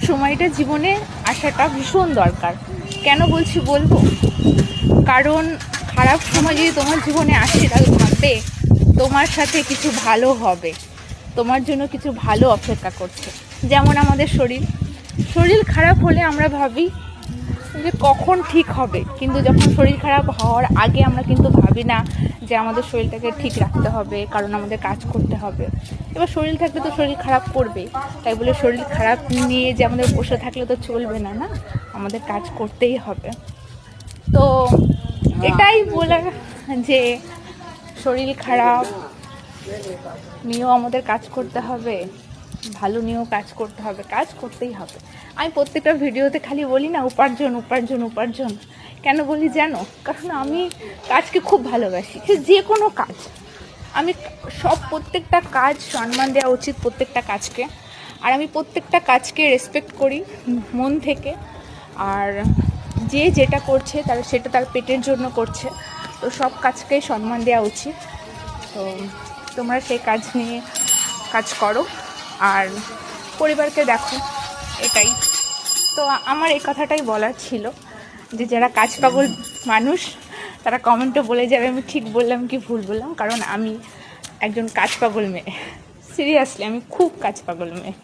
সময়টা জীবনে আসাটা ভীষণ দরকার। কেন বলছি বলবো, কারণ খারাপ সময় যদি তোমার জীবনে আসে তাহলে ভাববে তোমার সাথে কিছু ভালো হবে, তোমার জন্য কিছু ভালো অপেক্ষা করছে। যেমন আমাদের শরীর খারাপ হলে আমরা ভাবি যে কখন ঠিক হবে, কিন্তু যখন শরীর খারাপ হওয়ার আগে আমরা কিন্তু ভাবি না যে আমাদের শরীরটাকে ঠিক রাখতে হবে, কারণ আমাদের কাজ করতে হবে। এবার শরীর থাকলে তো শরীর খারাপ করবে, তাই বলে শরীর খারাপ নিয়ে যে আমাদের বসে থাকলে তো চলবে না, না আমাদের কাজ করতেই হবে। তো এটাই বলার যে শরীর খারাপ নিয়েও আমাদের কাজ করতে হবে, ভালো নিয়েও কাজ করতে হবে, কাজ করতেই হবে। আমি প্রত্যেকটা ভিডিওতে খালি বলি না উপার্জন উপার্জন উপার্জন, কেন বলি জানো? কারণ আমি কাজকে খুব ভালোবাসি। সে যে কোনো কাজ, আমি প্রত্যেকটা কাজ সম্মান দেওয়া উচিত প্রত্যেকটা কাজকে, আর আমি প্রত্যেকটা কাজকে রেসপেক্ট করি মন থেকে। আর যে যেটা করছে সেটা তার পেটের জন্য করছে, তো সব কাজকেই সম্মান দেওয়া উচিত। তো তোমরা সেই কাজ নিয়ে কাজ করো আর পরিবারকে দেখো, এটাই। তো আমার এই কথাটাই বলার ছিল যে যারা কাজ পাগল মানুষ তারা কমেন্টে বলে যাবে আমি ঠিক বললাম কি ভুল বললাম, কারণ আমি একজন কাজ পাগল মেয়ে। সিরিয়াসলি আমি খুব কাজ পাগল মেয়ে।